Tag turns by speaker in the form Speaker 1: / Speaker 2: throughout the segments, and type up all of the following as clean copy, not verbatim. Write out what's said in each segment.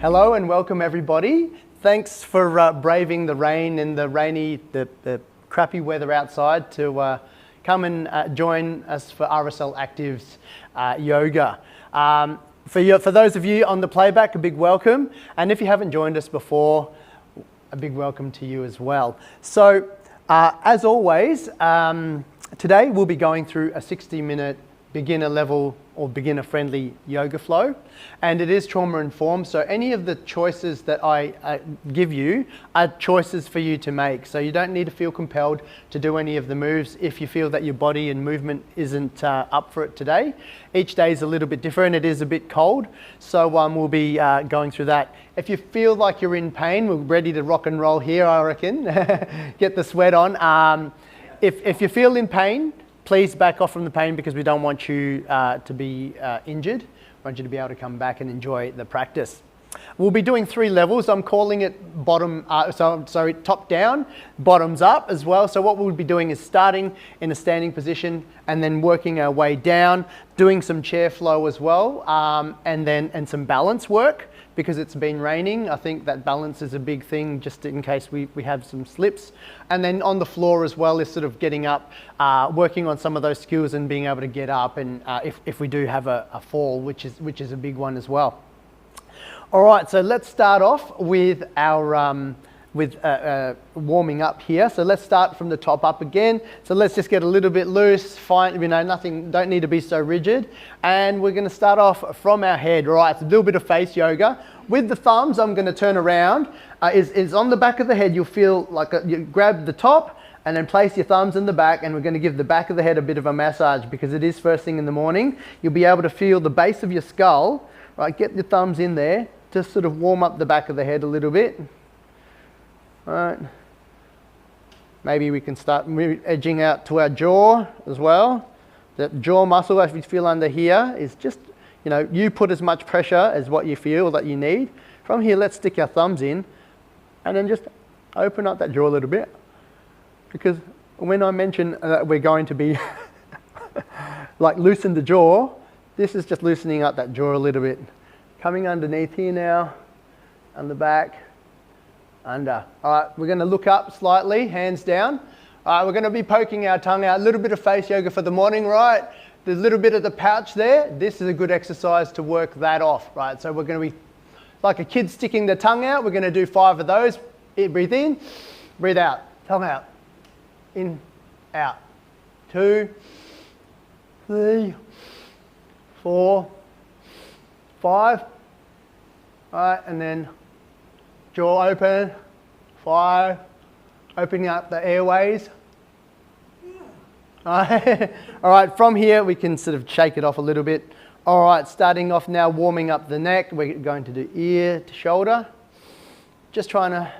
Speaker 1: Hello and welcome everybody. Thanks for braving the rain and the crappy weather outside to come and join us for RSL Active's yoga. For those of you on the playback, a big welcome. And if you haven't joined us before, a big welcome to you as well. So as always, today we'll be going through a 60-minute beginner level or beginner friendly yoga flow, and it is trauma informed, so any of the choices that I give you are choices for you to make, so you don't need to feel compelled to do any of the moves if you feel that your body and movement isn't up for it today. Each day is a little bit different, it is a bit cold, so we'll be going through that. If you feel like you're in pain, we're ready to rock and roll here, I reckon. Get the sweat on. If you feel in pain, please back off from the pain because we don't want you to be injured. We want you to be able to come back and enjoy the practice. We'll be doing 3 levels. I'm calling it top down, bottoms up as well. So what we'll be doing is starting in a standing position and then working our way down, doing some chair flow as well, and some balance work. Because it's been raining, I think that balance is a big thing just in case we have some slips. And then on the floor as well is sort of getting up, working on some of those skills and being able to get up and if we do have a fall, which is a big one as well. All right, so let's start off with our warming up here. So let's start from the top up again. So let's just get a little bit loose, fine, nothing, don't need to be so rigid. And we're gonna start off from our head, right? It's a little bit of face yoga. With the thumbs, I'm gonna turn around. Is on the back of the head, you'll feel like you grab the top and then place your thumbs in the back, and we're gonna give the back of the head a bit of a massage because it is first thing in the morning. You'll be able to feel the base of your skull, right? Get your thumbs in there, just sort of warm up the back of the head a little bit. All right. Maybe we can start edging out to our jaw as well. The jaw muscle, if you feel under here, is just, you put as much pressure as what you feel that you need. From here, let's stick our thumbs in and then just open up that jaw a little bit. Because when I mention that we're going to be like loosen the jaw, this is just loosening up that jaw a little bit. Coming underneath here now, on the back. Under. All right, we're going to look up slightly, hands down. All right, we're going to be poking our tongue out. A little bit of face yoga for the morning, right? There's a little bit of the pouch there. This is a good exercise to work that off, right? So we're going to be like a kid sticking the tongue out. We're going to do 5 of those. Breathe in, breathe out, tongue out. In, out. 2, 3, 4, 5. All right, and then jaw open, 5, opening up the airways. All right, from here we can sort of shake it off a little bit. All right, starting off now, warming up the neck. We're going to do ear to shoulder. Just trying to,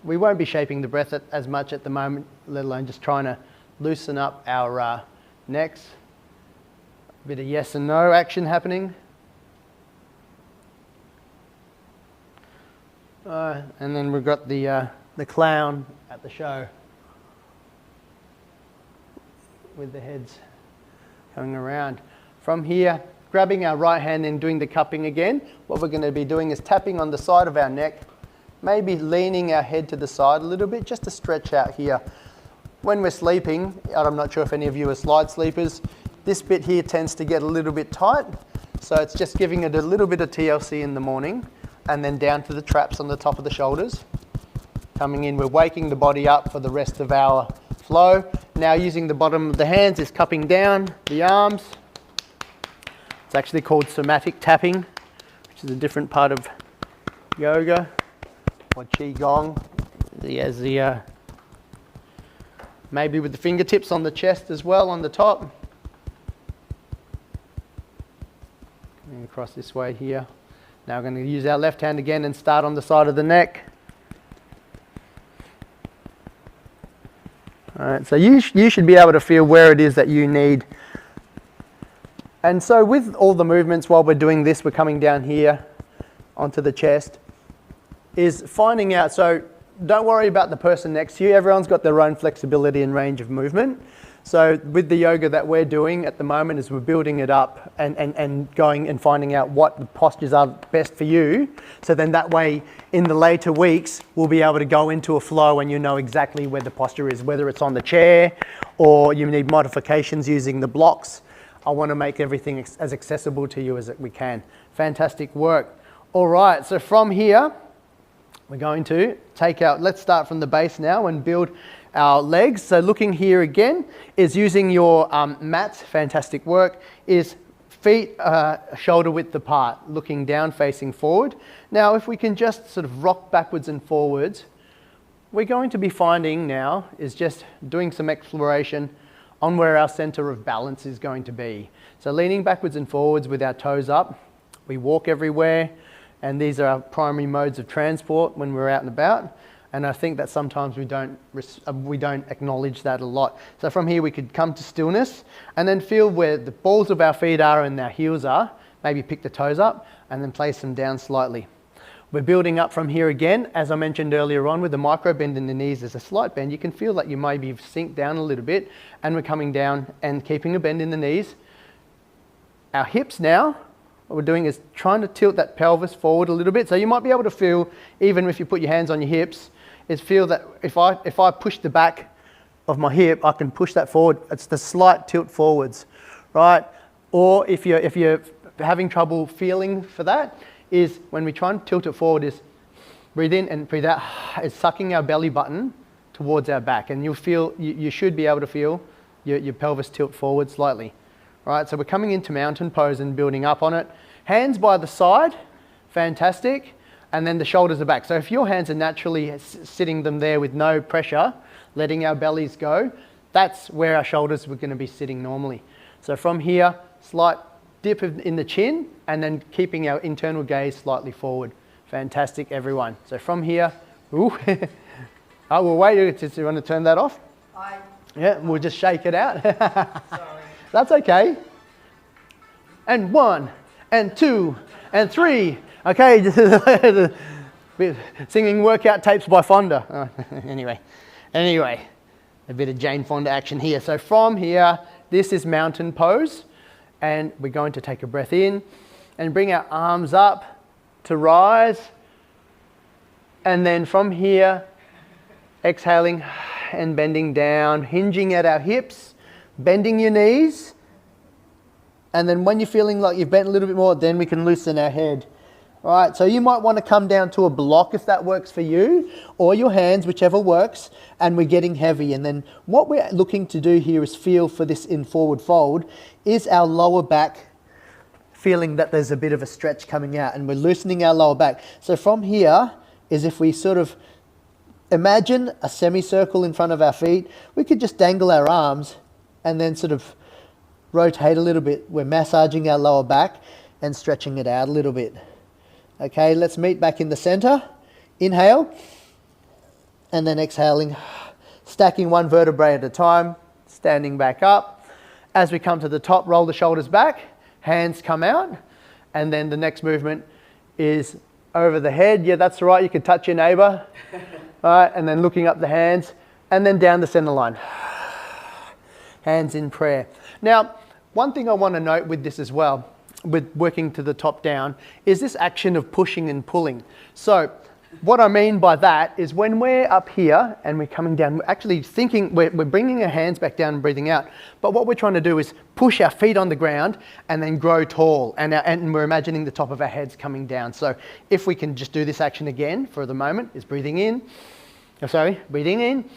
Speaker 1: we won't be shaping the breath as much at the moment, let alone just trying to loosen up our necks. A bit of yes and no action happening. And then we've got the clown at the show with the heads coming around. From here, grabbing our right hand and doing the cupping again. What we're going to be doing is tapping on the side of our neck, maybe leaning our head to the side a little bit just to stretch out here. When we're sleeping, I'm not sure if any of you are slide sleepers, this bit here tends to get a little bit tight. So it's just giving it a little bit of TLC in the morning. And then down to the traps on the top of the shoulders. Coming in, we're waking the body up for the rest of our flow. Now using the bottom of the hands is cupping down the arms. It's actually called somatic tapping, which is a different part of yoga, or qigong. Maybe with the fingertips on the chest as well, on the top. Coming across this way here. Now we're going to use our left hand again and start on the side of the neck. All right, so you should be able to feel where it is that you need. And so with all the movements while we're doing this, we're coming down here onto the chest, is finding out, so don't worry about the person next to you. Everyone's got their own flexibility and range of movement. So with the yoga that we're doing at the moment is we're building it up and going and finding out what the postures are best for you. So then that way in the later weeks, we'll be able to go into a flow and you know exactly where the posture is, whether it's on the chair or you need modifications using the blocks. I want to make everything as accessible to you as we can. Fantastic work. All right, so from here, we're going to take out, let's start from the base now and build our legs. So looking here again is using your mats, fantastic work, is feet shoulder width apart, looking down, facing forward. Now if we can just sort of rock backwards and forwards, we're going to be finding now is just doing some exploration on where our center of balance is going to be. So leaning backwards and forwards with our toes up, we walk everywhere, and these are our primary modes of transport when we're out and about. And I think that sometimes we don't acknowledge that a lot. So from here we could come to stillness and then feel where the balls of our feet are and our heels are. Maybe pick the toes up and then place them down slightly. We're building up from here again. As I mentioned earlier on with the micro bend in the knees, there's a slight bend. You can feel that you maybe sink down a little bit and we're coming down and keeping a bend in the knees. Our hips now, what we're doing is trying to tilt that pelvis forward a little bit. So you might be able to feel, even if you put your hands on your hips, is feel that if I push the back of my hip, I can push that forward. It's the slight tilt forwards, right? Or if you're having trouble feeling for that, is when we try and tilt it forward is breathe in and breathe out. It's sucking our belly button towards our back, and you'll feel, you should be able to feel your pelvis tilt forward slightly. Right, so we're coming into mountain pose and building up on it. Hands by the side, fantastic. And then the shoulders are back. So if your hands are naturally sitting them there with no pressure, letting our bellies go, that's where our shoulders were going to be sitting normally. So from here, slight dip in the chin and then keeping our internal gaze slightly forward. Fantastic, everyone. So from here, ooh, oh, we'll wait. Do you want to turn that off? Yeah, we'll just shake it out.
Speaker 2: Sorry.
Speaker 1: That's okay. And 1, and 2, and 3. Okay, singing workout tapes by Fonda. Anyway, a bit of Jane Fonda action here. So from here, this is mountain pose, and we're going to take a breath in and bring our arms up to rise. And then from here, exhaling and bending down, hinging at our hips, bending your knees. And then when you're feeling like you've bent a little bit more, then we can loosen our head. All right, so you might want to come down to a block if that works for you, or your hands, whichever works, and we're getting heavy. And then what we're looking to do here is feel for this in forward fold, is our lower back feeling that there's a bit of a stretch coming out, and we're loosening our lower back. So from here is if we sort of imagine a semicircle in front of our feet, we could just dangle our arms and then sort of rotate a little bit. We're massaging our lower back and stretching it out a little bit. Okay, let's meet back in the center. Inhale, and then exhaling, stacking one vertebrae at a time, standing back up. As we come to the top, roll the shoulders back, hands come out, and then the next movement is over the head. Yeah, that's right, you can touch your neighbor. All right, and then looking up the hands, and then down the center line. Hands in prayer. Now, one thing I want to note with this as well, with working to the top down, is this action of pushing and pulling. So what I mean by that is when we're up here and we're coming down, we're actually thinking, we're bringing our hands back down and breathing out. But what we're trying to do is push our feet on the ground and then grow tall. And we're imagining the top of our heads coming down. So if we can just do this action again for the moment, is breathing in. Breathing in.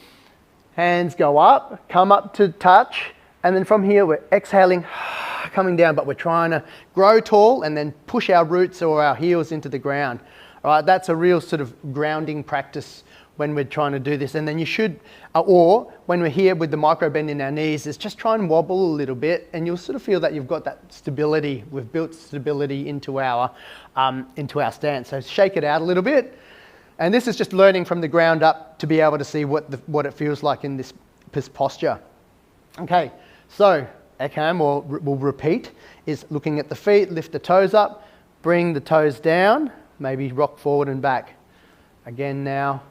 Speaker 1: Hands go up, come up to touch. And then from here, we're exhaling, coming down, but we're trying to grow tall and then push our roots or our heels into the ground. All right, that's a real sort of grounding practice when we're trying to do this. And then you should, or when we're here with the micro bend in our knees, is just try and wobble a little bit, and you'll sort of feel that you've got that stability. We've built stability into our stance. So shake it out a little bit. And this is just learning from the ground up to be able to see what it feels like in this posture. Okay, so Ekam, or we'll repeat, is looking at the feet, lift the toes up, bring the toes down, maybe rock forward and back. Again now,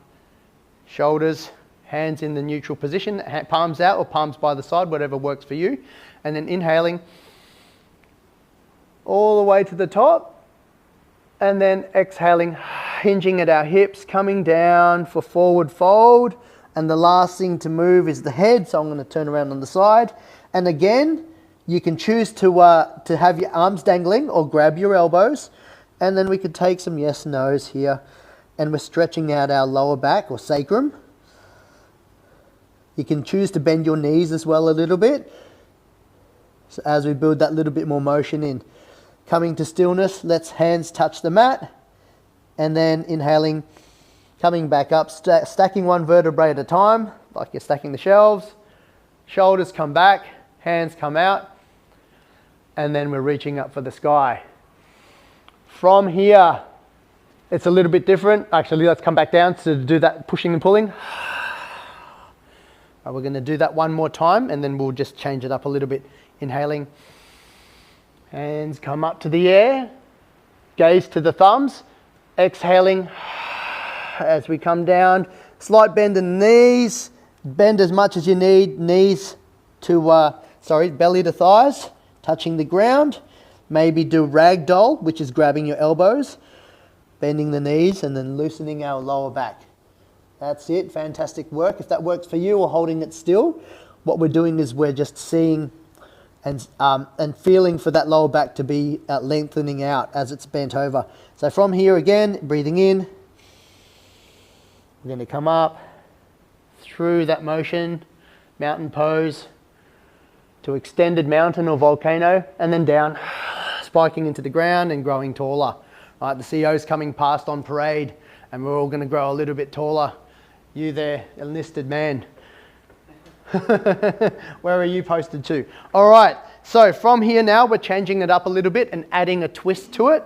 Speaker 1: shoulders, hands in the neutral position, palms out or palms by the side, whatever works for you. And then inhaling all the way to the top. And then exhaling, hinging at our hips, coming down for forward fold. And the last thing to move is the head, so I'm going to turn around on the side. And again, you can choose to have your arms dangling or grab your elbows. And then we could take some yes, no's here. And we're stretching out our lower back or sacrum. You can choose to bend your knees as well a little bit. So as we build that little bit more motion in. Coming to stillness, let's hands touch the mat. And then inhaling, coming back up, stacking one vertebrae at a time, like you're stacking the shelves. Shoulders come back, hands come out. And then we're reaching up for the sky. From here, it's a little bit different. Actually, let's come back down to do that pushing and pulling. We're going to do that one more time and then we'll just change it up a little bit. Inhaling, hands come up to the air, gaze to the thumbs. Exhaling as we come down, slight bend in the knees, bend as much as you need, knees to, belly to thighs, touching the ground. Maybe do ragdoll, which is grabbing your elbows, bending the knees and then loosening our lower back. That's it, fantastic work. If that works for you or holding it still, what we're doing is we're just seeing and feeling for that lower back to be lengthening out as it's bent over. So from here again, breathing in, we're going to come up through that motion, mountain pose, to extended mountain or volcano, and then down, spiking into the ground and growing taller. Right, the CEO's coming past on parade, and we're all going to grow a little bit taller. You there, enlisted man. Where are you posted to? All right, so from here now, we're changing it up a little bit and adding a twist to it.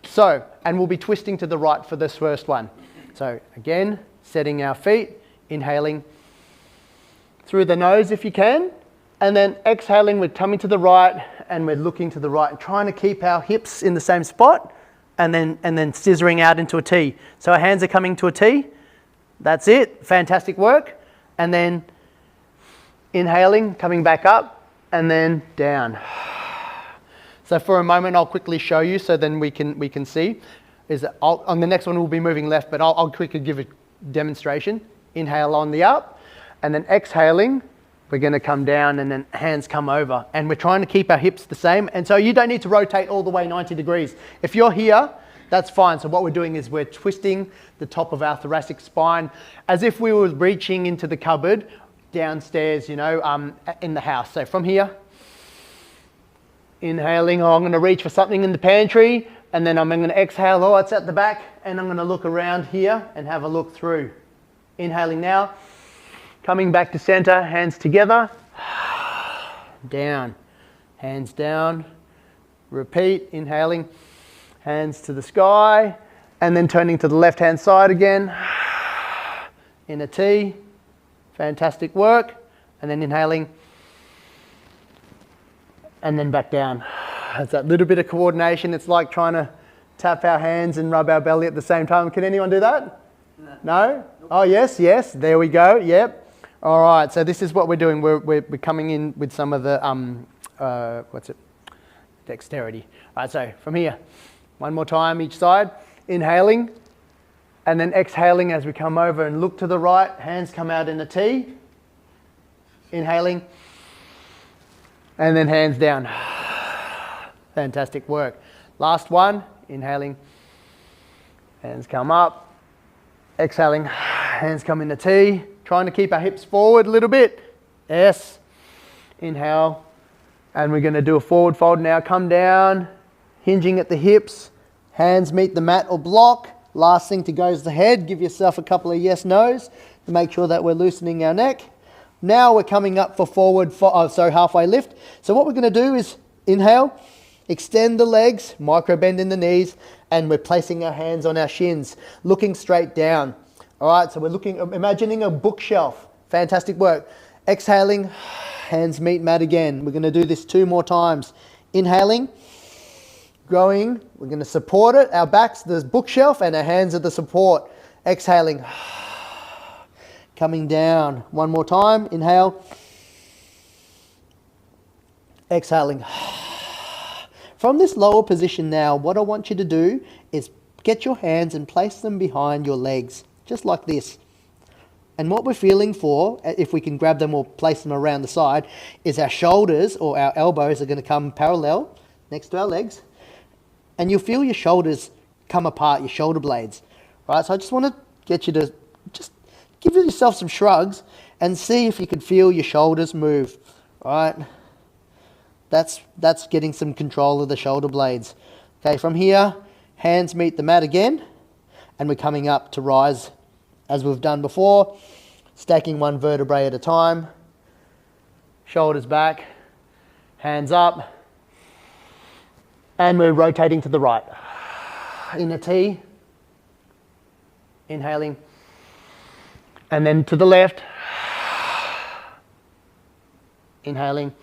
Speaker 1: So, and we'll be twisting to the right for this first one. So again, setting our feet, inhaling through the nose if you can, and then exhaling, we're coming to the right and we're looking to the right, trying to keep our hips in the same spot, and then scissoring out into a T. So our hands are coming to a T. That's it, fantastic work. And then inhaling, coming back up, and then down. So for a moment, I'll quickly show you so then we can see. On the next one, we'll be moving left, but I'll quickly give a demonstration. Inhale on the up, and then exhaling, we're going to come down and then hands come over. And we're trying to keep our hips the same. And so you don't need to rotate all the way 90 degrees. If you're here, that's fine. So what we're doing is we're twisting the top of our thoracic spine as if we were reaching into the cupboard downstairs, in the house. So from here, inhaling, I'm going to reach for something in the pantry, and then I'm going to exhale, it's at the back, and I'm going to look around here and have a look through. Inhaling now, coming back to center, hands together, down, hands down, repeat, inhaling, hands to the sky, and then turning to the left-hand side again, in a T, fantastic work, and then inhaling, and then back down. It's that little bit of coordination. It's like trying to tap our hands and rub our belly at the same time. Can anyone do that? No? Oh, yes, there we go, yep. All right, so this is what we're doing. We're coming in with some of the, dexterity. All right, so from here, one more time each side, inhaling, and then exhaling as we come over and look to the right, hands come out in a T, inhaling, and then hands down. Fantastic work. Last one, inhaling, hands come up, exhaling, hands come in a T, trying to keep our hips forward a little bit. S, inhale, and we're going to do a forward fold now. Come down, hinging at the hips, hands meet the mat or block. Last thing to go is the head. Give yourself a couple of yes, no's to make sure that we're loosening our neck. Now we're coming up for halfway lift. So what we're going to do is inhale, extend the legs, micro bend in the knees, and we're placing our hands on our shins, looking straight down. All right, so we're imagining a bookshelf. Fantastic work. Exhaling, hands meet mat again. We're going to do this 2 more times. Inhaling, growing, we're going to support it. Our backs, the bookshelf, and our hands are the support. Exhaling,
Speaker 2: coming down. One more time, inhale. Exhaling. From this lower position now, what I want you to do is get your hands and place them behind your legs, just like this. And what we're feeling for, if we can grab them or place them around the side, is our shoulders or our elbows are going to come parallel next to our legs. And you'll feel your shoulders come apart, your shoulder blades. Right, so I just want to get you to just give yourself some shrugs and see if you can feel your shoulders move. Right, that's getting some control of the shoulder blades. Okay, from here, hands meet the mat again, and we're coming up to rise as we've done before, stacking one vertebrae at a time. Shoulders back, hands up, and we're rotating to the right. In a T, inhaling, and then to the left, inhaling,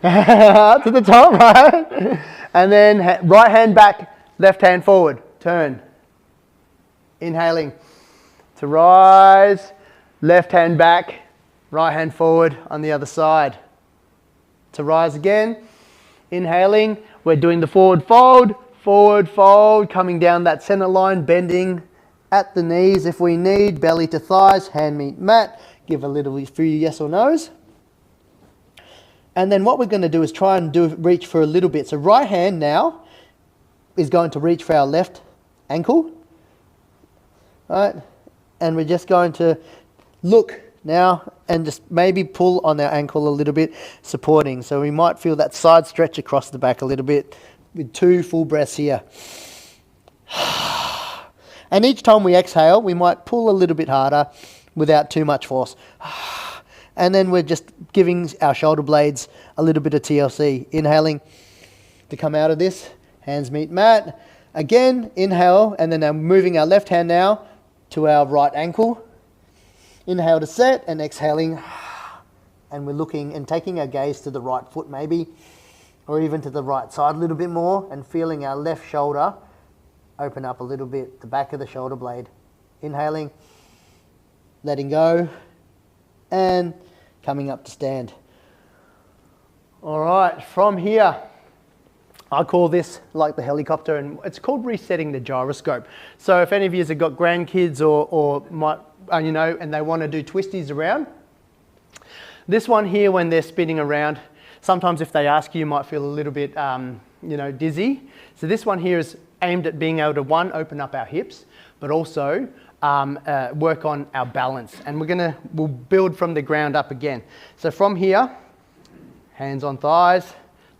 Speaker 2: to the top, right? And then right hand back, left hand forward, turn, inhaling, to rise, left hand back, right hand forward on the other side. To rise again, inhaling, we're doing the forward fold, coming down that center line, bending at the knees if we need, belly to thighs, hand meet mat, give a little few yes or no's. And then what we're going to do is try and reach for a little bit. So right hand now is going to reach for our left ankle, right? And we're just going to look now and just maybe pull on our ankle a little bit, supporting. So we might feel that side stretch across the back a little bit with 2 full breaths here. And each time we exhale, we might pull a little bit harder without too much force. And then we're just giving our shoulder blades a little bit of TLC. Inhaling to come out of this, hands meet mat. Again, inhale, and then I'm moving our left hand now to our right ankle. Inhale to set, and exhaling. And we're looking and taking our gaze to the right foot maybe, or even to the right side a little bit more, and feeling our left shoulder open up a little bit, the back of the shoulder blade. Inhaling, letting go, and coming up to stand. All right, from here, I call this like the helicopter, and it's called resetting the gyroscope. So if any of you have got grandkids or might, you know, and they want to do twisties around, this one here, when they're spinning around, sometimes if they ask you, you might feel a little bit, you know, dizzy. So this one here is aimed at being able to, one, open up our hips, but also work on our balance. And we'll build from the ground up again. So from here, hands on thighs,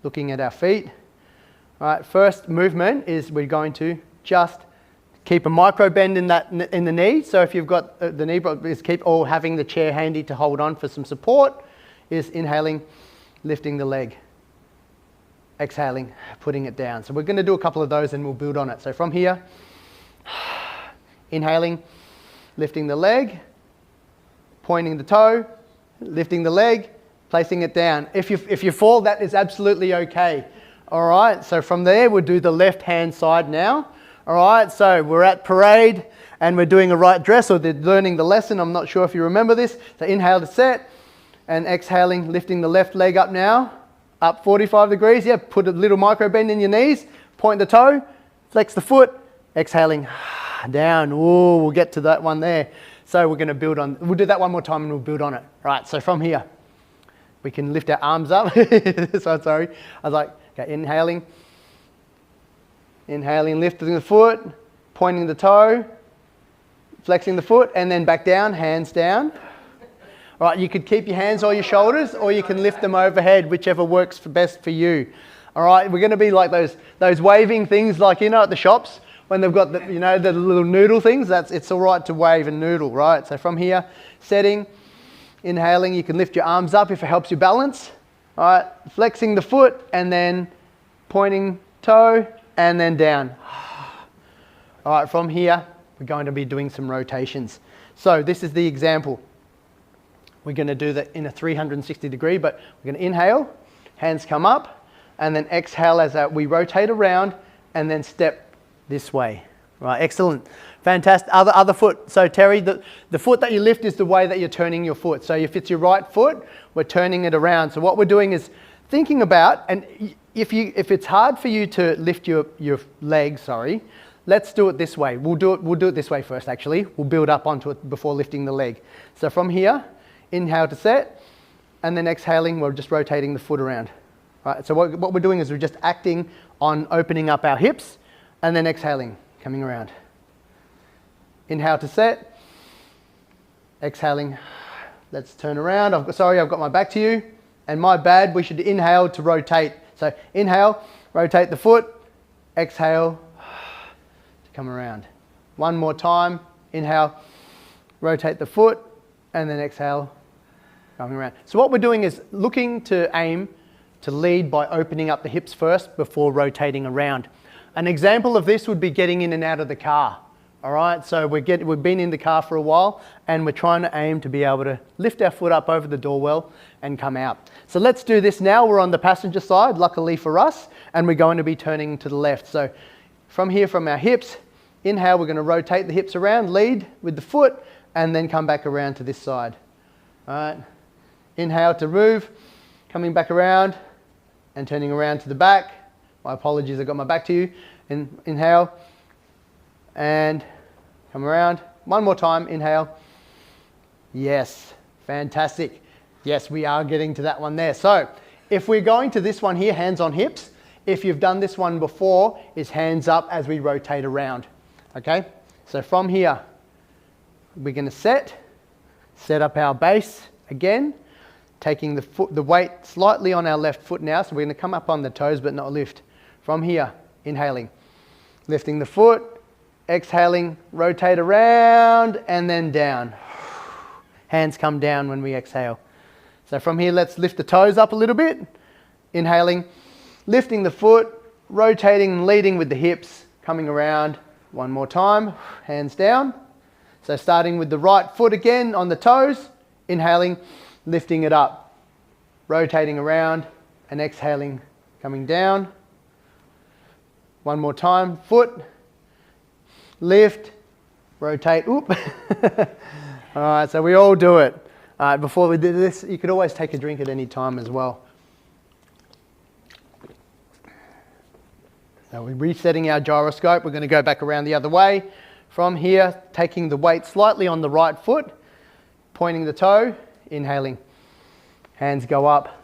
Speaker 2: looking at our feet. All right, first movement is we're going to just keep a micro bend in the knee. So if you've got the knee, is keep or having the chair handy to hold on for some support. Is inhaling, lifting the leg. Exhaling, putting it down. So we're going to do a couple of those and we'll build on it. So from here, inhaling, lifting the leg, pointing the toe, lifting the leg, placing it down. If you fall, that is absolutely okay. All right, so from there, we'll do the left hand side now. All right, so we're at parade and we're doing a right dress, or they're learning the lesson. I'm not sure if you remember this. So inhale to set, and exhaling, lifting the left leg up now. Up 45 degrees, yeah, put a little micro bend in your knees, point the toe, flex the foot, exhaling down. Ooh, we'll get to that one there. So we're going to build on, we'll do that one more time and we'll build on it. Right, so from here, we can lift our arms up. So sorry, I was like, okay, inhaling, lifting the foot, pointing the toe, flexing the foot, and then back down, hands down. All right, you could keep your hands on your shoulders, or you can lift them overhead, whichever works best for you. All right, we're going to be like those waving things, like, you know, at the shops when they've got the, you know, the little noodle things. It's all right to wave and noodle, right? So from here, setting, inhaling, you can lift your arms up if it helps you balance. All right, flexing the foot and then pointing toe and then down. All right, from here, we're going to be doing some rotations. So this is the example. We're going to do that in a 360 degree, but we're going to inhale, hands come up, and then exhale as we rotate around and then step this way.
Speaker 1: Right, excellent. Fantastic. Other foot. So Terry, the foot that you lift is the way that you're turning your foot. So if it's your right foot, we're turning it around. So what we're doing is thinking about, and if it's hard for you to lift your leg, let's do it this way. We'll do it this way first, actually. We'll build up onto it before lifting the leg. So from here, inhale to set, and then exhaling, we're just rotating the foot around. Right, so what we're doing is we're just acting on opening up our hips, and then exhaling, coming around. Inhale to set, exhaling. Let's turn around. I've got my back to you, and my bad, we should inhale to rotate. So inhale, rotate the foot, exhale, to come around. One more time, inhale, rotate the foot, and then exhale, coming around. So what we're doing is looking to aim to lead by opening up the hips first before rotating around. An example of this would be getting in and out of the car. All right, so we've been in the car for a while, and we're trying to aim to be able to lift our foot up over the door well and come out. So let's do this now. We're on the passenger side, luckily for us, and we're going to be turning to the left. So from here, from our hips, inhale, we're going to rotate the hips around, lead with the foot, and then come back around to this side. All right, inhale to move, coming back around and turning around to the back. My apologies, I got my back to you. Inhale and come around. One more time, inhale. Yes, fantastic. Yes, we are getting to that one there. So if we're going to this one here, hands on hips, if you've done this one before, is hands up as we rotate around. Okay, so from here, we're going to set up our base again, taking the weight slightly on our left foot now. So we're going to come up on the toes but not lift. From here, inhaling, lifting the foot, exhaling, rotate around and then down. Hands come down when we exhale. So from here, let's lift the toes up a little bit. Inhaling, lifting the foot, rotating and leading with the hips, coming around. One more time, hands down. So starting with the right foot again on the toes, inhaling, lifting it up, rotating around and exhaling, coming down. One more time, foot, lift, rotate, oop. All right, so we all do it. All right, before we do this, you could always take a drink at any time as well. So we're resetting our gyroscope. We're going to go back around the other way. From here, taking the weight slightly on the right foot, pointing the toe, inhaling. Hands go up,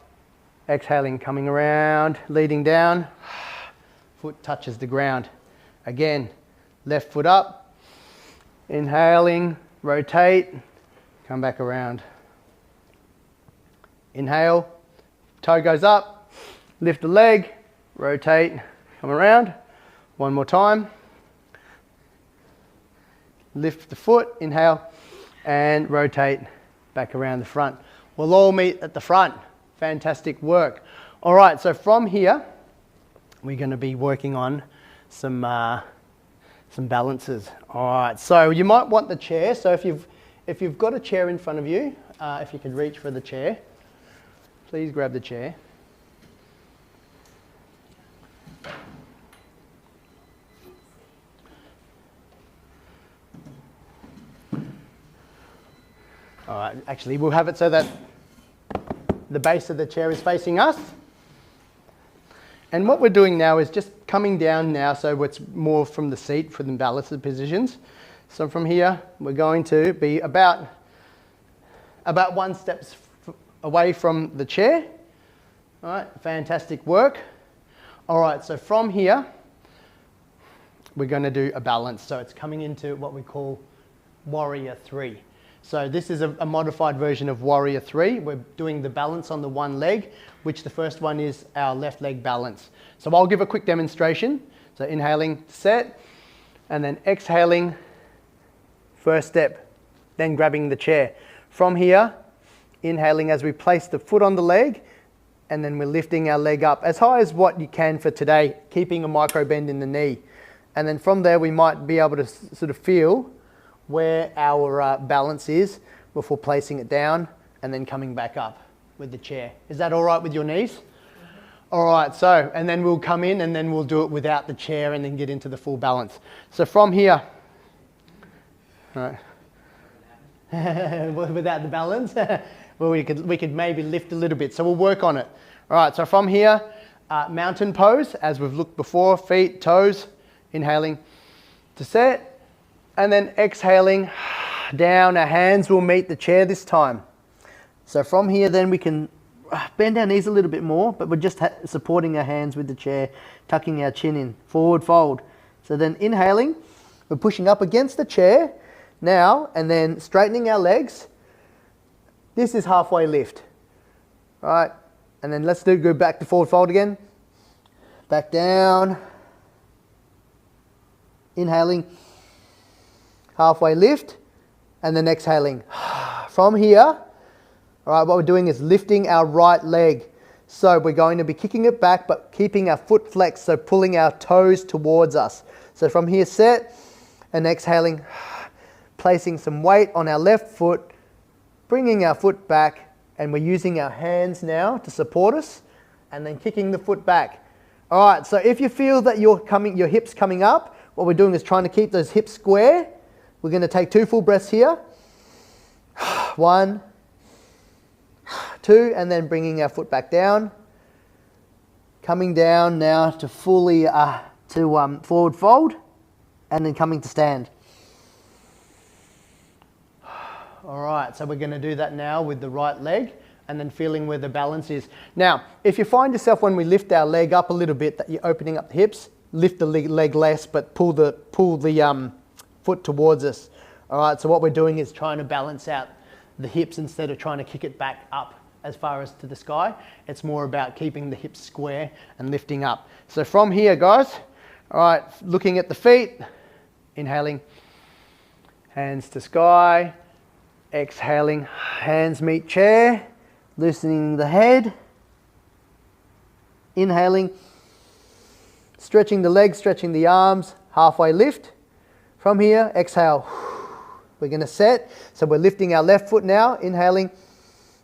Speaker 1: exhaling, coming around, leading down. Foot touches the ground. Again, left foot up, inhaling, rotate, come back around. Inhale, toe goes up, lift the leg, rotate, come around. One more time. Lift the foot, inhale, and rotate back around the front. We'll all meet at the front. Fantastic work. All right, so from here, we're going to be working on some balances. All right, so you might want the chair. So if you've got a chair in front of you, if you could reach for the chair, please grab the chair. All right, actually we'll have it so that the base of the chair is facing us. And what we're doing now is just coming down now, so it's more from the seat for the balanced positions. So from here, we're going to be about 1 step away from the chair. All right, fantastic work. All right, so from here, we're going to do a balance. So it's coming into what we call Warrior 3. So this is a modified version of Warrior 3. We're doing the balance on the one leg, which the first one is our left leg balance. So I'll give a quick demonstration. So inhaling, set, and then exhaling, first step, then grabbing the chair. From here, inhaling as we place the foot on the leg, and then we're lifting our leg up as high as what you can for today, keeping a micro bend in the knee. And then from there, we might be able to sort of feel where our balance is before placing it down and then coming back up with the chair. Is that all right with your knees? All right, so, and then we'll come in and then we'll do it without the chair and then get into the full balance. So from here, right. Without the balance, well, we could maybe lift a little bit. So we'll work on it. All right, so from here, mountain pose, as we've looked before, feet, toes, inhaling to set, and then exhaling down. Our hands will meet the chair this time. So from here, then we can bend our knees a little bit more, but we're just supporting our hands with the chair, tucking our chin in, forward fold. So then inhaling, we're pushing up against the chair now, and then straightening our legs. This is halfway lift. All right, and then let's go back to forward fold again. Back down. Inhaling, halfway lift, and then exhaling. From here, all right, what we're doing is lifting our right leg. So we're going to be kicking it back, but keeping our foot flexed, so pulling our toes towards us. So from here, set, and exhaling, placing some weight on our left foot, bringing our foot back, and we're using our hands now to support us, and then kicking the foot back. All right, so if you feel that your hips coming up, what we're doing is trying to keep those hips square. We're going to take 2 full breaths here. 1, 2, and then bringing our foot back down. Coming down now to fully forward fold, and then coming to stand. All right, so we're going to do that now with the right leg, and then feeling where the balance is. Now, if you find yourself when we lift our leg up a little bit that you're opening up the hips, lift the leg less, but pull the foot towards us. All right, so what we're doing is trying to balance out the hips instead of trying to kick it back up as far as to the sky. It's more about keeping the hips square and lifting up. So from here, guys, all right, looking at the feet, inhaling, hands to sky, exhaling, hands meet chair, loosening the head, inhaling, stretching the legs, stretching the arms, halfway lift. From here, exhale. We're going to set. So we're lifting our left foot now, inhaling,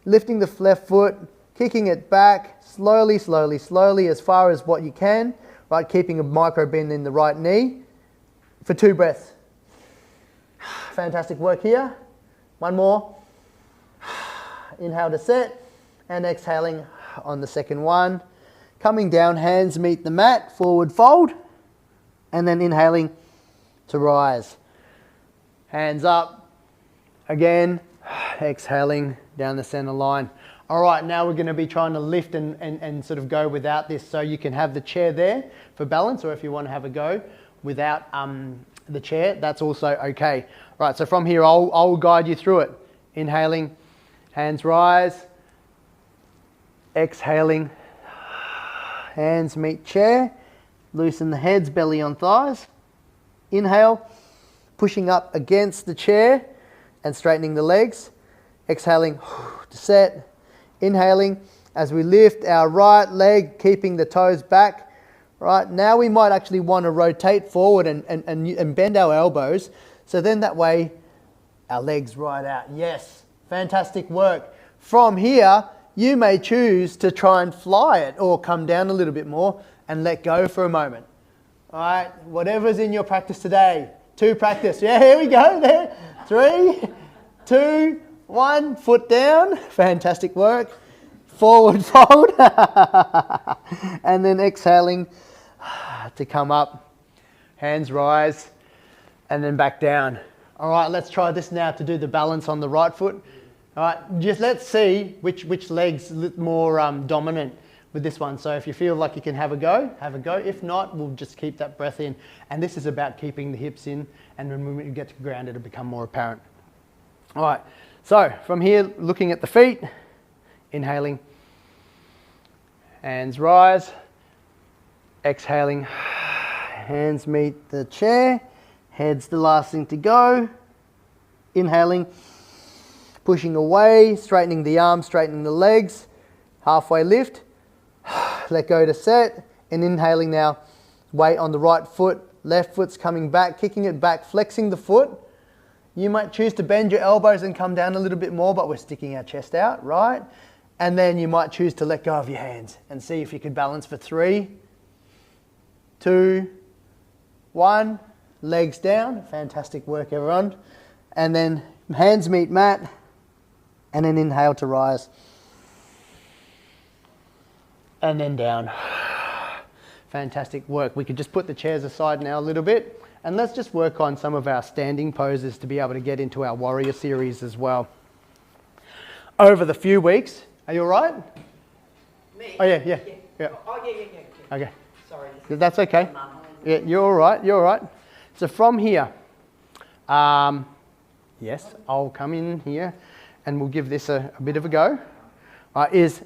Speaker 1: lifting the left foot, kicking it back, slowly, slowly, slowly, as far as what you can, right? Keeping a micro bend in the right knee for 2 breaths. Fantastic work here. 1 more. Inhale to set, and exhaling on the second one. Coming down, hands meet the mat, forward fold, and then inhaling to rise. Hands up, again, exhaling down the center line. All right, now we're going to be trying to lift and sort of go without this, so you can have the chair there for balance, or if you want to have a go without the chair, that's also okay. Right, so from here, I'll guide you through it. Inhaling, hands rise, exhaling, hands meet chair, loosen the heads, belly on thighs. Inhale, pushing up against the chair and straightening the legs. Exhaling to set. Inhaling as we lift our right leg, keeping the toes back. Right, now we might actually want to rotate forward and bend our elbows. So then that way our legs right out. Yes, fantastic work. From here, you may choose to try and fly it or come down a little bit more and let go for a moment. All right, whatever's in your practice today. 2 practice. Yeah, here we go. There. 3, 2, 1. Foot down. Fantastic work. Forward fold. And then exhaling to come up. Hands rise. And then back down. All right, let's try this now to do the balance on the right foot. All right, just let's see which leg's more dominant with this one. So if you feel like you can have a go, have a go. If not, we'll just keep that breath in. And this is about keeping the hips in, and when we get to ground, it'll become more apparent. All right, so from here, looking at the feet, inhaling, hands rise, exhaling, hands meet the chair, head's the last thing to go. Inhaling, pushing away, straightening the arms, straightening the legs, halfway lift. Let go to set, and inhaling now, weight on the right foot, left foot's coming back, kicking it back, flexing the foot. You might choose to bend your elbows and come down a little bit more, but we're sticking our chest out, right? And then you might choose to let go of your hands and see if you can balance for 3, 2, 1. Legs down. Fantastic work, everyone. And then hands meet mat. And then inhale to rise. And then down. Fantastic work. We could just put the chairs aside now a little bit. And let's just work on some of our standing poses to be able to get into our warrior series as well. Over the few weeks, are you all right?
Speaker 3: Me?
Speaker 1: Oh, yeah.
Speaker 3: Oh, yeah.
Speaker 1: Okay.
Speaker 3: Sorry.
Speaker 1: That's okay. Yeah, you're all right. So from here, yes, I'll come in here and we'll give this a bit of a go. Is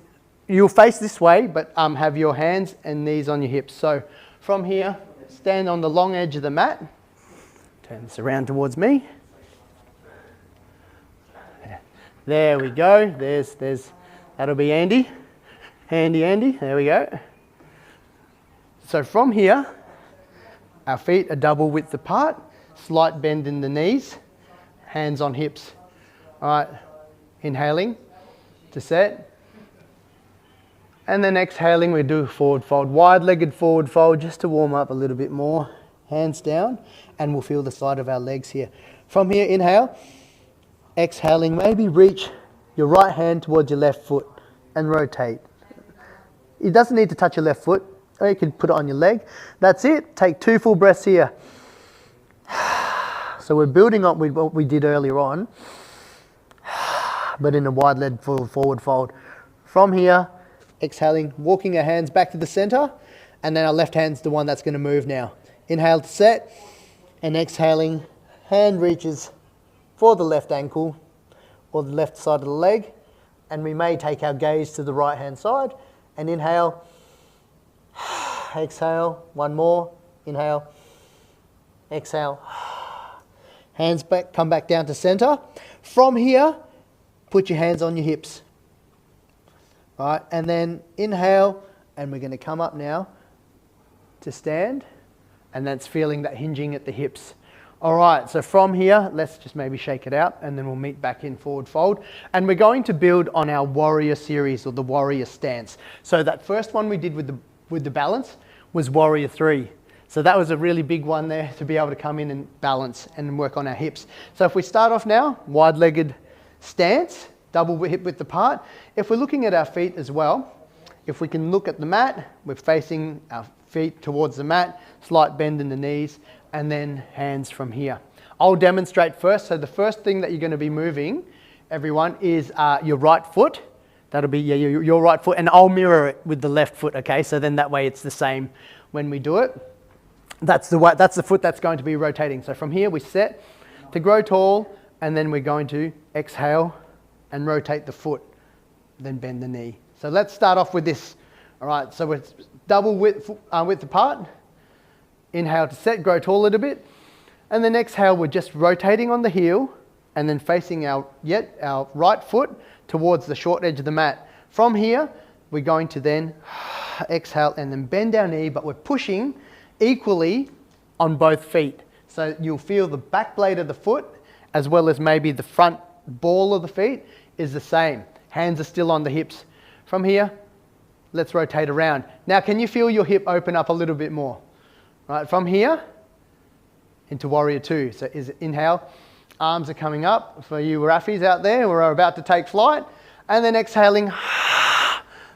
Speaker 1: you'll face this way, but have your hands and knees on your hips. So from here, stand on the long edge of the mat. Turn this around towards me. There we go. There's that'll be Andy. Andy. There we go. So from here, our feet are double width apart, slight bend in the knees, hands on hips. All right, inhaling to set. And then exhaling, we do forward fold, wide-legged forward fold, just to warm up a little bit more. Hands down, and we'll feel the side of our legs here. From here, inhale. Exhaling, maybe reach your right hand towards your left foot and rotate. It doesn't need to touch your left foot, or you can put it on your leg. That's it. Take 2 full breaths here. So we're building on what we did earlier on, but in a wide-legged forward fold. From here, exhaling, walking our hands back to the center, and then our left hand's the one that's going to move now. Inhale to set, and exhaling, hand reaches for the left ankle or the left side of the leg, and we may take our gaze to the right hand side and inhale, exhale, one more, inhale, exhale, hands back, come back down to center. From here, put your hands on your hips. All right, and then inhale, and we're going to come up now to stand, and that's feeling that hinging at the hips. All right, so from here, let's just maybe shake it out, and then we'll meet back in forward fold. And we're going to build on our warrior series, or the warrior stance. So that first one we did with the balance was warrior 3. So that was a really big one there to be able to come in and balance and work on our hips. So if we start off now, wide-legged stance, double hip width apart. If we're looking at our feet as well, if we can look at the mat, we're facing our feet towards the mat, slight bend in the knees, and then hands from here. I'll demonstrate first. So the first thing that you're going to be moving, everyone, is your right foot. That'll be your right foot, and I'll mirror it with the left foot, okay? So then that way it's the same when we do it. That's the foot that's going to be rotating. So from here we set to grow tall, and then we're going to exhale and rotate the foot, then bend the knee. So let's start off with this. All right, so it's double width apart. Inhale to set, grow tall a little bit. And then exhale, we're just rotating on the heel and then facing our right foot towards the short edge of the mat. From here, we're going to then exhale and then bend our knee, but we're pushing equally on both feet. So you'll feel the back blade of the foot as well as maybe the front ball of the feet is the same. Hands are still on the hips. From here, let's rotate around. Now, can you feel your hip open up a little bit more? Right, from here into warrior 2. So inhale, arms are coming up for you Raffies out there who are about to take flight. And then exhaling,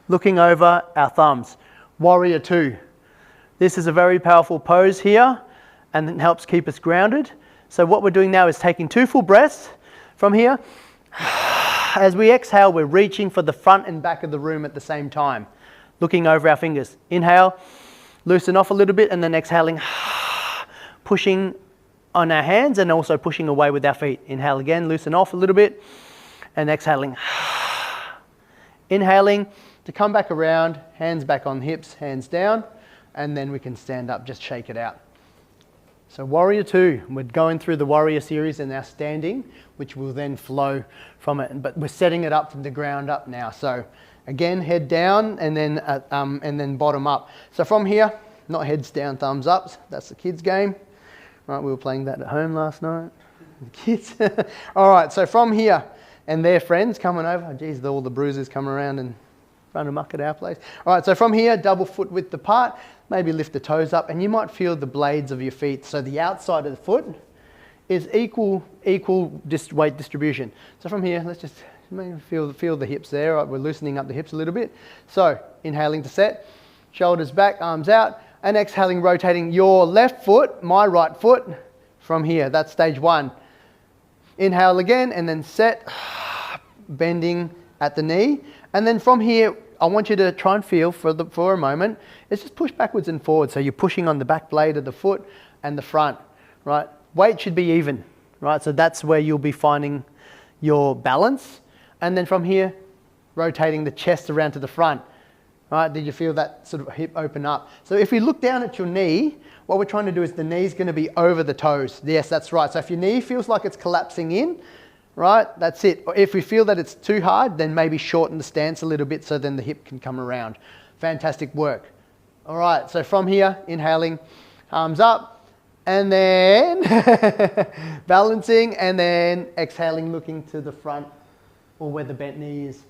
Speaker 1: looking over our thumbs. Warrior 2. This is a very powerful pose here, and it helps keep us grounded. So what we're doing now is taking 2 full breaths from here. As we exhale, we're reaching for the front and back of the room at the same time, looking over our fingers. Inhale, loosen off a little bit, and then exhaling, pushing on our hands and also pushing away with our feet. Inhale again, loosen off a little bit, and exhaling. Inhaling to come back around, hands back on hips, hands down, and then we can stand up, just shake it out. So warrior 2, we're going through the warrior series and our standing, which will then flow from it. But we're setting it up from the ground up now. So again, head down and then bottom up. So from here, not heads down, thumbs ups. That's the kids' game. Right, we were playing that at home last night. The kids. All right, so from here, and their friends coming over. Oh, geez, all the bruisers come around and run amok at our place. All right, so from here, double foot width apart, maybe lift the toes up, and you might feel the blades of your feet. So the outside of the foot is equal weight distribution. So from here, let's just maybe feel the hips there. Right, we're loosening up the hips a little bit. So inhaling to set, shoulders back, arms out, and exhaling, rotating your left foot, my right foot, from here. That's stage one. Inhale again, and then set, bending at the knee. And then from here, I want you to try and feel for a moment, it's just push backwards and forward. So you're pushing on the back blade of the foot and the front, right? Weight should be even, right? So that's where you'll be finding your balance. And then from here, rotating the chest around to the front, right? Did you feel that sort of hip open up? So if you look down at your knee, what we're trying to do is the knee's going to be over the toes. Yes, that's right. So if your knee feels like it's collapsing in, right, that's it. Or if we feel that it's too hard, then maybe shorten the stance a little bit so then the hip can come around. Fantastic work. All right, so from here, inhaling, arms up, and then balancing, and then exhaling, looking to the front or where the bent knee is.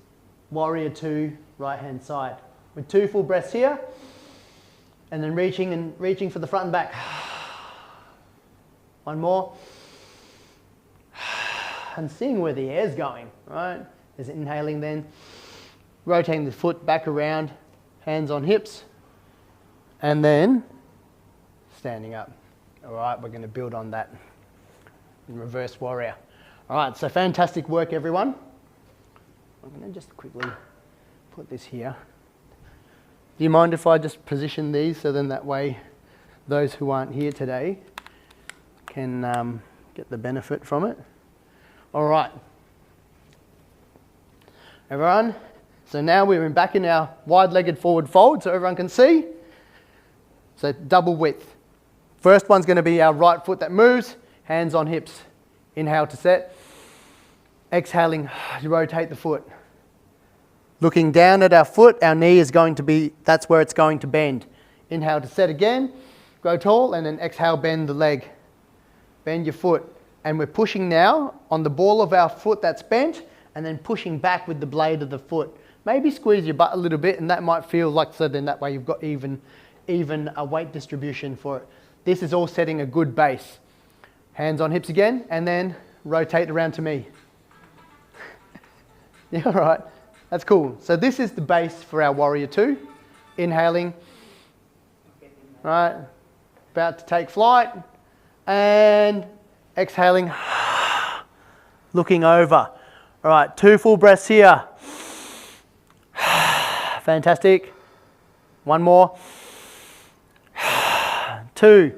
Speaker 1: Warrior two, right hand side. With 2 full breaths here, and then reaching for the front and back. One more. And seeing where the air's going, right? Is inhaling then, rotating the foot back around, hands on hips, and then standing up. All right, we're going to build on that in reverse warrior. All right, so fantastic work, everyone. I'm going to just quickly put this here. Do you mind if I just position these so then that way those who aren't here today can get the benefit from it? All right, everyone. So now we're back in our wide-legged forward fold so everyone can see. So double width. First one's going to be our right foot that moves, hands on hips. Inhale to set. Exhaling, you rotate the foot. Looking down at our foot, our knee is going to be, that's where it's going to bend. Inhale to set again, grow tall, and then exhale, bend the leg. Bend your foot. And we're pushing now on the ball of our foot that's bent, and then pushing back with the blade of the foot. Maybe squeeze your butt a little bit, and that might feel like, so then that way you've got even a weight distribution for it. This is all setting a good base. Hands on hips again, and then rotate around to me. Yeah, all right. That's cool. So this is the base for our warrior two. Inhaling, right, about to take flight, and exhaling, looking over. All right, 2 full breaths here. Fantastic. One more. 2.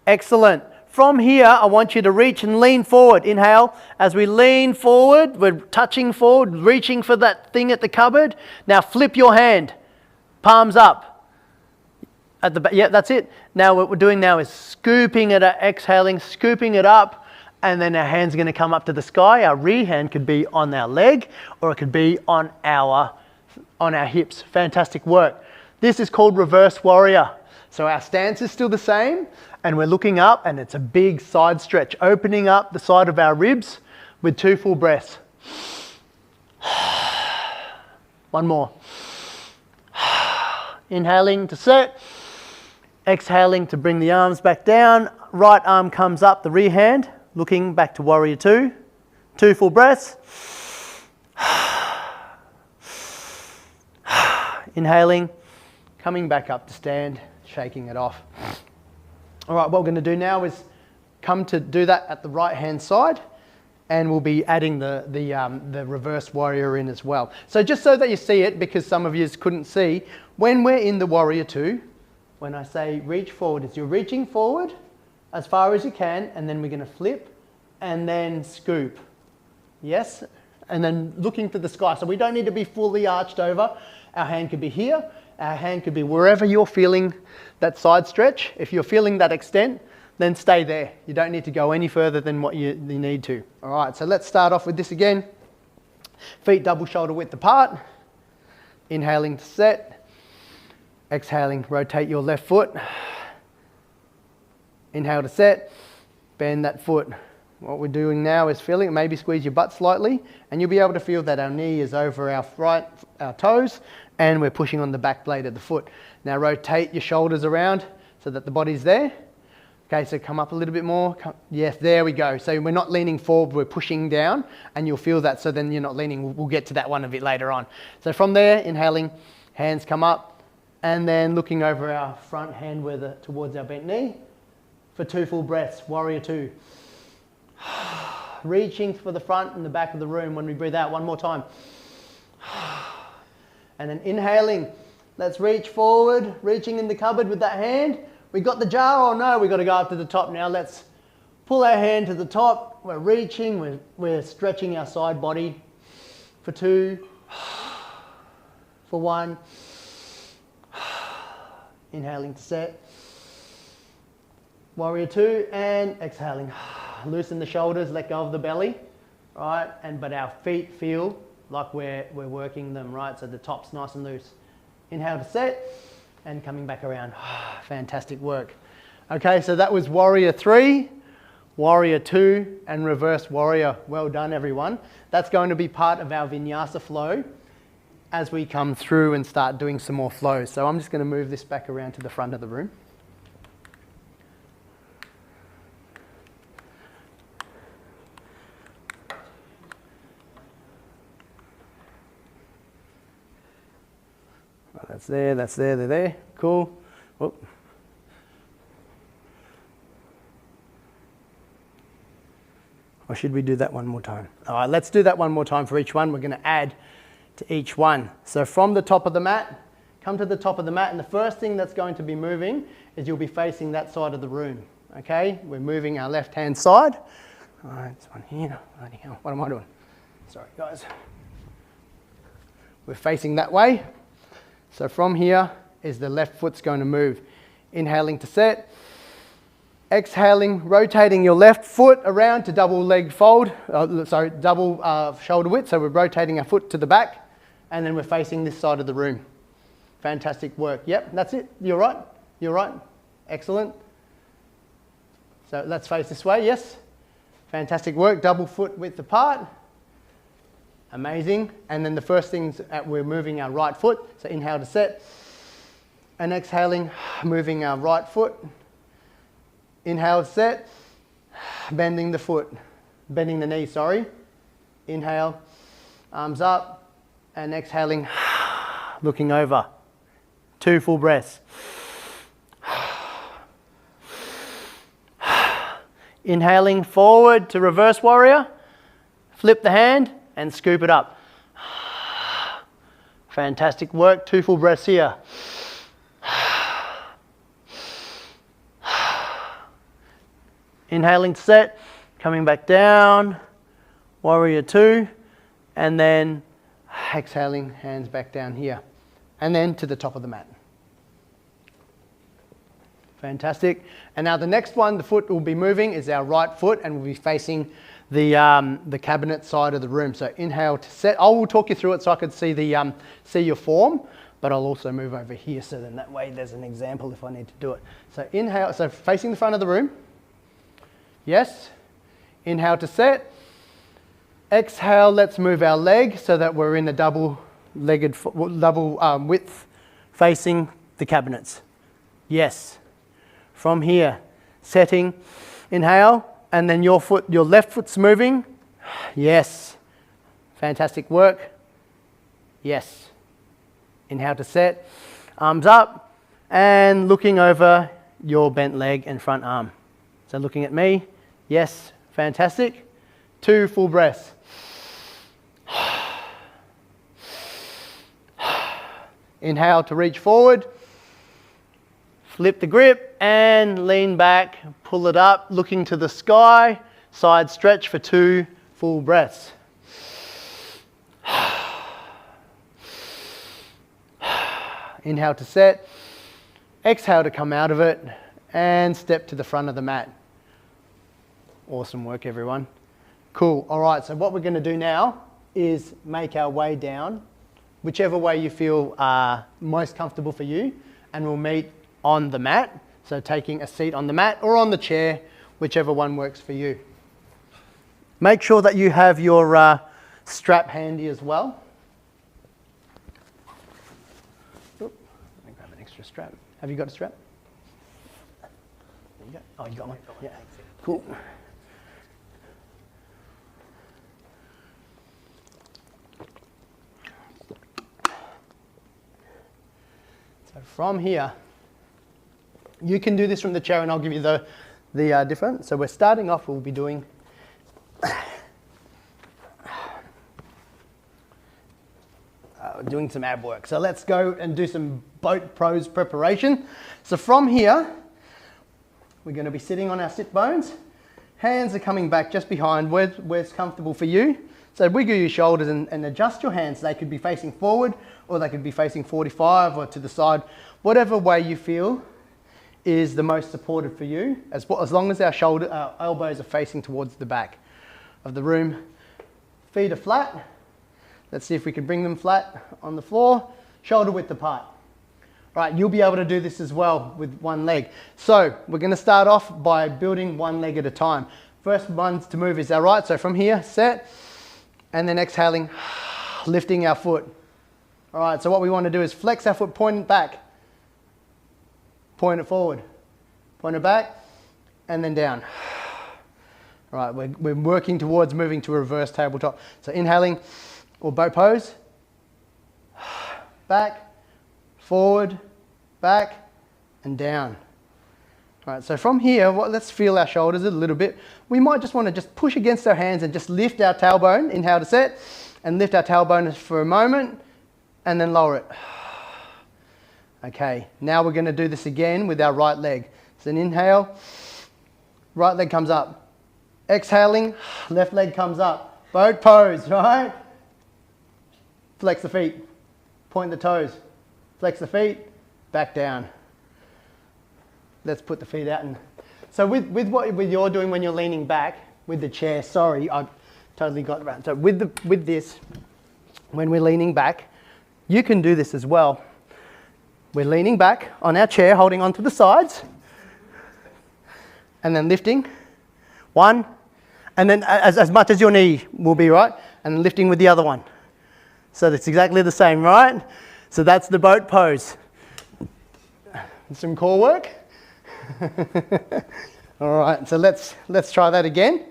Speaker 1: Excellent. From here, I want you to reach and lean forward. Inhale. As we lean forward, we're touching forward, reaching for that thing at the cupboard. Now flip your hand. Palms up. At the back. Yeah, that's it. Now what we're doing now is scooping it, exhaling, scooping it up, and then our hand's going to come up to the sky. Our rear hand could be on our leg, or it could be on our hips. Fantastic work. This is called reverse warrior. So our stance is still the same, and we're looking up, and it's a big side stretch, opening up the side of our ribs with 2 full breaths. One more. Inhaling to set, exhaling to bring the arms back down. Right arm comes up, the rear hand, looking back to warrior two. 2 full breaths. Inhaling, coming back up to stand, shaking it off. All right, what we're going to do now is come to do that at the right hand side, and we'll be adding the reverse warrior in as well. So just so that you see it, because some of you couldn't see, when we're in the warrior two, when I say reach forward, it's you're reaching forward as far as you can, and then we're going to flip and then scoop. Yes? And then looking to the sky. So we don't need to be fully arched over. Our hand could be here. Our hand could be wherever you're feeling that side stretch. If you're feeling that extent, then stay there. You don't need to go any further than what you need to. All right, so let's start off with this again. Feet double shoulder width apart. Inhaling to set. Exhaling, rotate your left foot. Inhale to set. Bend that foot. What we're doing now is feeling, maybe squeeze your butt slightly, and you'll be able to feel that our knee is over our toes, and we're pushing on the back blade of the foot. Now rotate your shoulders around so that the body's there. Okay, so come up a little bit more. Yes, there we go. So we're not leaning forward, we're pushing down, and you'll feel that, so then you're not leaning. We'll get to that one a bit later on. So from there, inhaling, hands come up, and then looking over our front hand towards our bent knee for 2 full breaths, warrior 2. Reaching for the front and the back of the room when we breathe out. One more time. And then inhaling. Let's reach forward, reaching in the cupboard with that hand. We got the jar, or no, we got to go up to the top now. Let's pull our hand to the top. We're reaching, we're stretching our side body for 2, for 1. Inhaling to set. Warrior 2, and exhaling. Loosen the shoulders, let go of the belly, right? But our feet feel like we're working them, right? So the top's nice and loose. Inhale to set, and coming back around. Fantastic work. Okay, so that was warrior 3, warrior 2, and reverse warrior. Well done, everyone. That's going to be part of our vinyasa flow as we come through and start doing some more flows. So I'm just going to move this back around to the front of the room. That's there, they're there. Cool. Whoop. Or should we do that one more time? All right, let's do that one more time for each one. We're going to add to each one. So from the top of the mat, come to the top of the mat, and the first thing that's going to be moving is you'll be facing that side of the room. Okay, we're moving our left-hand side. All right, this one here. Bloody hell, what am I doing? Sorry, guys. We're facing that way. So from here is the left foot's going to move. Inhaling to set. Exhaling, rotating your left foot around to double leg fold, double shoulder width. So we're rotating our foot to the back, and then we're facing this side of the room. Fantastic work. Yep, that's it. You're right. You're right. Excellent. So let's face this way. Yes. Fantastic work. Double foot width apart. Amazing. And then the first thing's we're moving our right foot. So inhale to set. And exhaling, moving our right foot. Inhale, set. Bending the foot. Bending the knee, sorry. Inhale, arms up. And exhaling, looking over. 2 full breaths. Inhaling forward to reverse warrior. Flip the hand and scoop it up. Fantastic work. 2 full breaths here. Inhaling to set, coming back down, warrior 2, and then exhaling, hands back down here, and then to the top of the mat. Fantastic. And now the next one, the foot will be moving, is our right foot, and we'll be facing the cabinet side of the room. So inhale to set. I will talk you through it so I could see see your form, but I'll also move over here so then that way there's an example if I need to do it. So inhale, so facing the front of the room. Yes. Inhale to set. Exhale, let's move our leg so that we're in a double width facing the cabinets. Yes. From here, setting, inhale, and then your left foot's moving. Yes. Fantastic work. Yes. Inhale to set, arms up, and looking over your bent leg and front arm. So looking at me. Yes. Fantastic. 2 full breaths. Inhale to reach forward. Flip the grip and lean back, pull it up, looking to the sky, side stretch for 2 full breaths. Inhale to set, exhale to come out of it, and step to the front of the mat. Awesome work, everyone. Cool. All right, so what we're going to do now is make our way down, whichever way you feel most comfortable for you, and we'll meet on the mat. So taking a seat on the mat or on the chair, whichever one works for you. Make sure that you have your strap handy as well. Oop, let me grab an extra strap. Have you got a strap? There you go. Oh, you got one? Yeah. Cool. So from here, you can do this from the chair and I'll give you the different. So we're starting off, we'll be doing some ab work. So let's go and do some boat pose preparation. So from here, we're going to be sitting on our sit bones. Hands are coming back just behind where's comfortable for you. So wiggle your shoulders and adjust your hands. They could be facing forward or they could be facing 45 or to the side. Whatever way you feel is the most supportive for you, as long as our elbows are facing towards the back of the room. Feet are flat. Let's see if we can bring them flat on the floor, shoulder width apart. Right, you'll be able to do this as well with one leg. So we're going to start off by building one leg at a time. First one to move is our right. So from here, set, and then exhaling, lifting our foot. All right, so what we want to do is flex our foot, point it back, point it forward, point it back, and then down. All right, we're working towards moving to a reverse tabletop. So inhaling, or boat pose, back, forward, back, and down. All right, so from here, let's feel our shoulders a little bit. We might just want to just push against our hands and just lift our tailbone, inhale to set, and lift our tailbone for a moment, and then lower it. Okay, now we're going to do this again with our right leg. So an inhale, right leg comes up. Exhaling, left leg comes up. Boat pose, right? Flex the feet, point the toes, flex the feet, back down. Let's put the feet out. And so with what you're doing when you're leaning back with the chair, sorry, I totally got it around. So with this, when we're leaning back, you can do this as well. We're leaning back on our chair, holding onto the sides, and then lifting, one, and then as much as your knee will be, right? And then lifting with the other one. So that's exactly the same, right? So that's the boat pose. Some core work. All right, so let's try that again.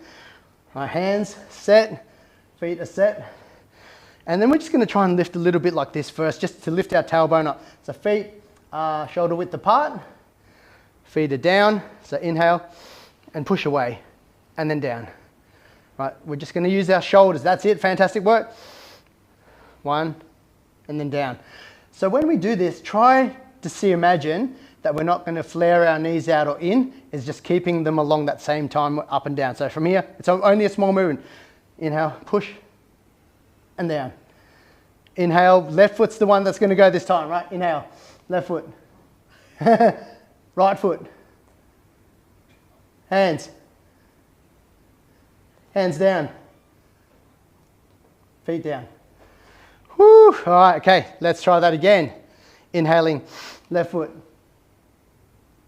Speaker 1: Our hands set, feet are set. And then we're just going to try and lift a little bit like this first, just to lift our tailbone up. So feet are shoulder width apart, feet are down. So inhale and push away, and then down. Right, we're just going to use our shoulders. That's it, fantastic work. One, and then down. So when we do this, try to imagine that we're not going to flare our knees out or in, it's just keeping them along that same time up and down. So from here, it's only a small movement. Inhale, push, and down. Inhale, left foot's the one that's going to go this time, right? Inhale, left foot. Right foot. Hands. Hands down. Feet down. Whew. All right, okay, let's try that again. Inhaling, left foot,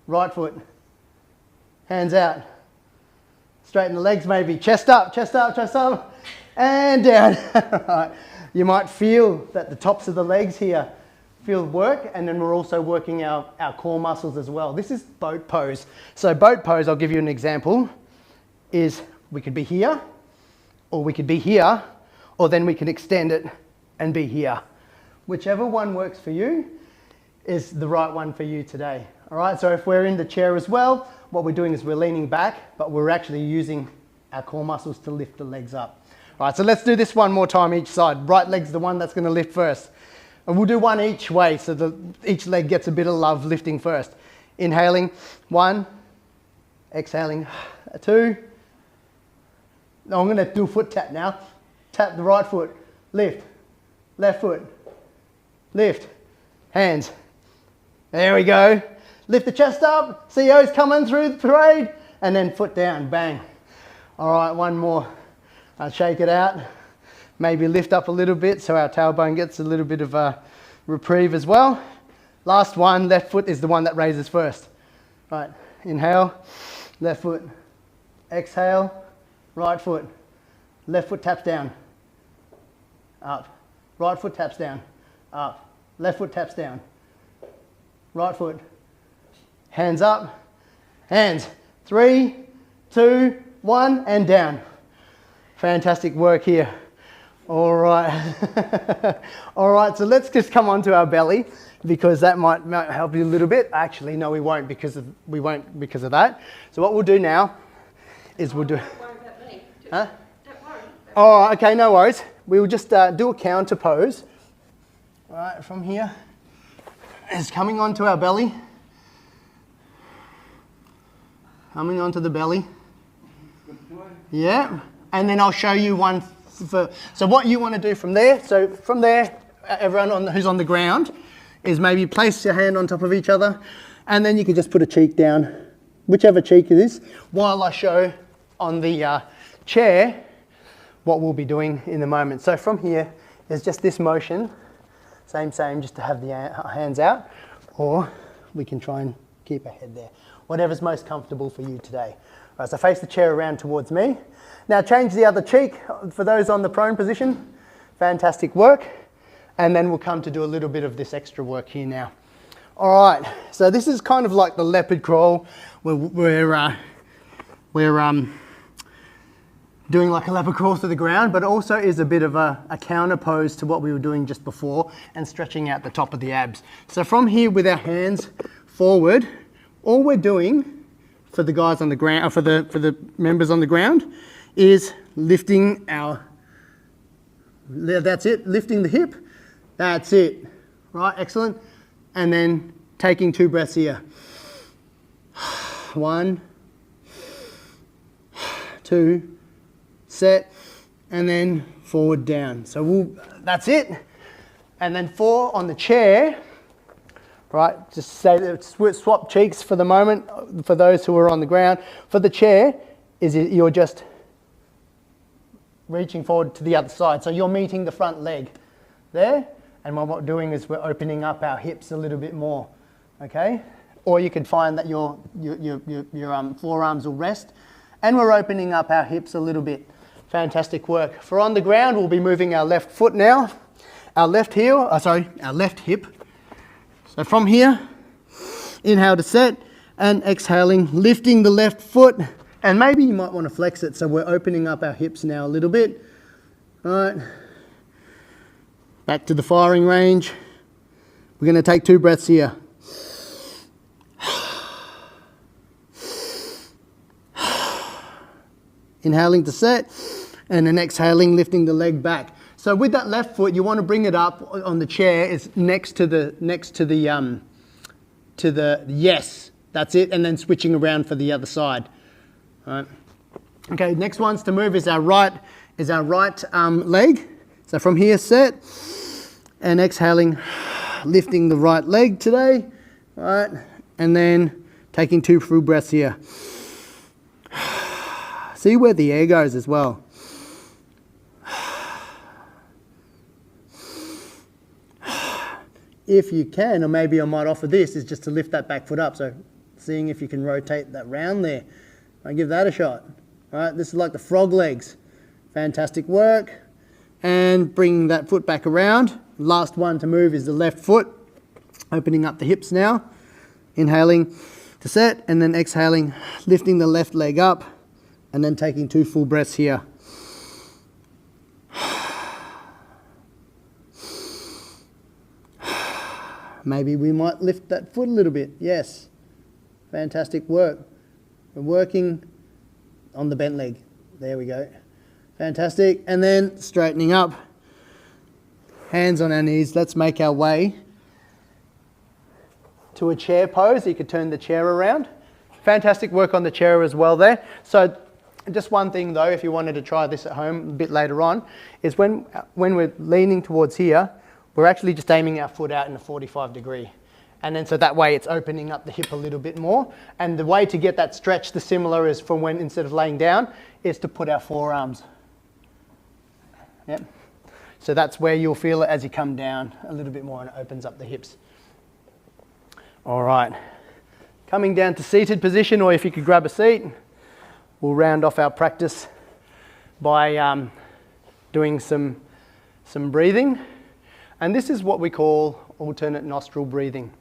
Speaker 1: right foot, hands out. Straighten the legs maybe, chest up, and down. All right. You might feel that the tops of the legs here feel work, and then we're also working our core muscles as well. This is boat pose. So boat pose, I'll give you an example, is we could be here, or we could be here, or then we can extend it and be here. Whichever one works for you is the right one for you today. All right, so if we're in the chair as well, what we're doing is we're leaning back, but we're actually using our core muscles to lift the legs up. All right, so let's do this one more time each side. Right leg's the one that's going to lift first. And we'll do one each way, so each leg gets a bit of love lifting first. Inhaling, one. Exhaling, two. No, I'm going to do a foot tap now. Tap the right foot, lift. Left foot, lift, hands. There we go. Lift the chest up, CEO's coming through the parade, and then foot down, bang. All right, one more. I'll shake it out. Maybe lift up a little bit so our tailbone gets a little bit of a reprieve as well. Last one, left foot is the one that raises first. Right, inhale, left foot, exhale, right foot, left foot taps down, up, right foot taps down, up, left foot taps down, right foot, hands up, hands, 3, 2, 1, and down. Fantastic work here. All right. All right, so let's just come onto our belly because that might help you a little bit. Actually, no, we won't because of that. So what we'll do now is we'll do...
Speaker 3: Don't worry about me.
Speaker 1: Huh?
Speaker 3: Don't worry.
Speaker 1: Oh, okay, no worries. We will just do a counter pose. All right, from here. It's coming onto our belly. Coming onto the belly. Yeah, and then I'll show you one for, so what you want to do from there, so from there, everyone who's on the ground is maybe place your hand on top of each other and then you can just put a cheek down, whichever cheek it is, while I show on the chair what we'll be doing in a moment. So from here, there's just this motion, same, just to have the hands out, or we can try and keep our head there. Whatever's most comfortable for you today. All right, so face the chair around towards me. Now change the other cheek for those on the prone position. Fantastic work. And then we'll come to do a little bit of this extra work here now. All right, so this is kind of like the leopard crawl. We're doing like a leopard crawl to the ground, but also is a bit of a counter pose to what we were doing just before and stretching out the top of the abs. So from here with our hands forward, all we're doing for the guys on the ground, for the members on the ground, is lifting our, that's it, lifting the hip, that's it, right, excellent. And then taking 2 breaths here. 1, 2, set, and then forward down. So that's it. And then 4 on the chair, right, just say that swap cheeks for the moment for those who are on the ground. For the chair, you're just reaching forward to the other side. So you're meeting the front leg there. And what we're doing is we're opening up our hips a little bit more, okay? Or you could find that your forearms will rest. And we're opening up our hips a little bit. Fantastic work. For on the ground, we'll be moving our left foot now. Our left heel, our left hip. So from here, inhale to set and exhaling, lifting the left foot. And maybe you might want to flex it. So we're opening up our hips now a little bit. All right. Back to the firing range. We're going to take 2 breaths here. Inhaling to set and then exhaling, lifting the leg back. So with that left foot, you want to bring it up on the chair. It's next to the yes. That's it. And then switching around for the other side. All right. Okay. Next one's to move is our right leg. So from here, set and exhaling, lifting the right leg today. All right. And then taking 2 full breaths here. See where the air goes as well. If you can, or maybe I might offer this, is just to lift that back foot up. So seeing if you can rotate that round there. I'll give that a shot. All right, this is like the frog legs. Fantastic work. And bring that foot back around. Last one to move is the left foot. Opening up the hips now. Inhaling to set and then exhaling, lifting the left leg up and then taking 2 full breaths here. Maybe we might lift that foot a little bit. Yes. Fantastic work. We're working on the bent leg. There we go. Fantastic. And then straightening up. Hands on our knees. Let's make our way to a chair pose. You could turn the chair around. Fantastic work on the chair as well there. So just one thing though, if you wanted to try this at home a bit later on, is when we're leaning towards here, we're actually just aiming our foot out in a 45 degree. And then so that way it's opening up the hip a little bit more. And the way to get that stretch, the similar is from when, instead of laying down, is to put our forearms. Yep. So that's where you'll feel it as you come down a little bit more and it opens up the hips. All right. Coming down to seated position, or if you could grab a seat, we'll round off our practice by doing some breathing. And this is what we call alternate nostril breathing.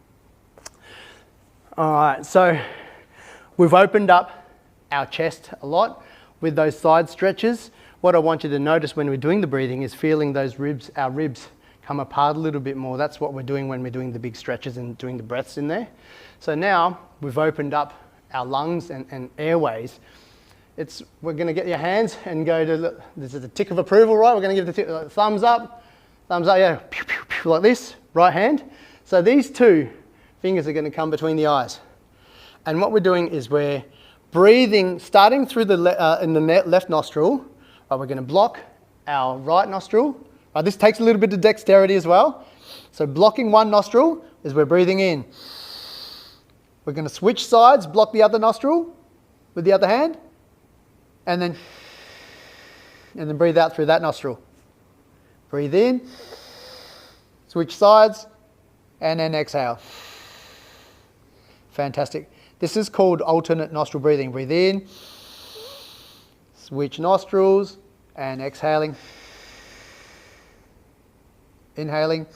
Speaker 1: All right, so we've opened up our chest a lot with those side stretches. What I want you to notice when we're doing the breathing is feeling those ribs, our ribs come apart a little bit more. That's what we're doing when we're doing the big stretches and doing the breaths in there. So now we've opened up our lungs and airways. We're going to get your hands and go to, this is a tick of approval, right? We're going to give the thumbs up, yeah, pew, pew, pew, like this, right hand. So these two fingers are going to come between the eyes. And what we're doing is we're breathing, starting through in the left nostril. Right, we're going to block our right nostril. Right, this takes a little bit of dexterity as well. So blocking one nostril is we're breathing in. We're going to switch sides, block the other nostril with the other hand, and then breathe out through that nostril. Breathe in, switch sides, and then exhale. Fantastic. This is called alternate nostril breathing. Breathe in, switch nostrils, and exhaling. Inhaling,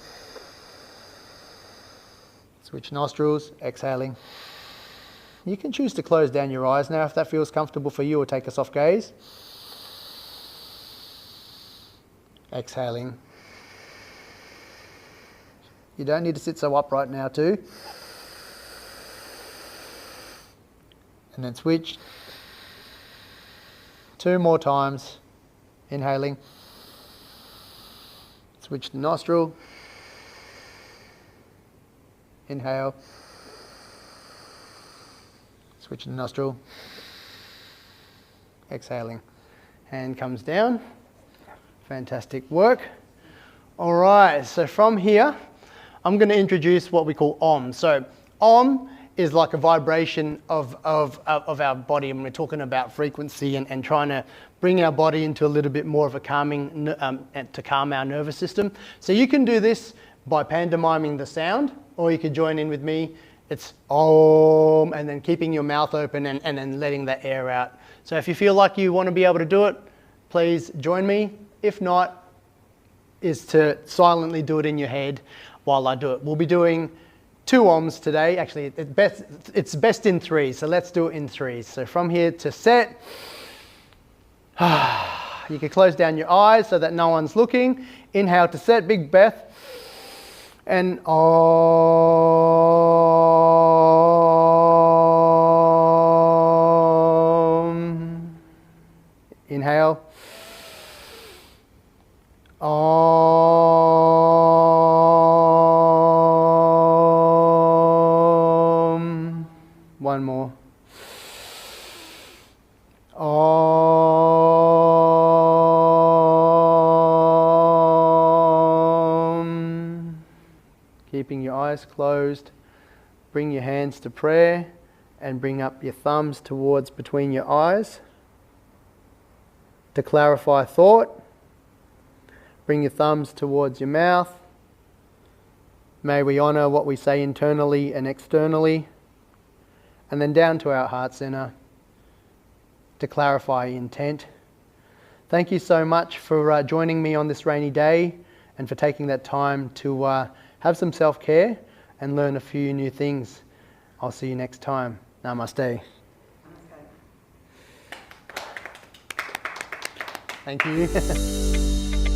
Speaker 1: switch nostrils, exhaling. You can choose to close down your eyes now if that feels comfortable for you, or take a soft gaze. Exhaling. You don't need to sit so upright now too. And then switch. 2 more times. Inhaling. Switch the nostril. Inhale. Switch the nostril. Exhaling. Hand comes down. Fantastic work. All right, so from here, I'm going to introduce what we call Om. So Om is like a vibration of our body, and we're talking about frequency and trying to bring our body into a little bit more of a calming, to calm our nervous system. So you can do this by pantomiming the sound, or you could join in with me. It's Om, and then keeping your mouth open and then letting that air out. So if you feel like you want to be able to do it, please join me. If not, is to silently do it in your head while I do it. We'll be doing 2 Oms today. Actually, it's best in 3, so let's do it in 3. So from here to set, you can close down your eyes so that no one's looking. Inhale to set, big breath, and Om. Inhale. Om. One more. Om. Keeping your eyes closed. Bring your hands to prayer and bring up your thumbs towards between your eyes. To clarify thought, bring your thumbs towards your mouth. May we honour what we say internally and externally. And then down to our heart centre to clarify intent. Thank you so much for joining me on this rainy day and for taking that time to have some self-care and learn a few new things. I'll see you next time. Namaste. Thank you.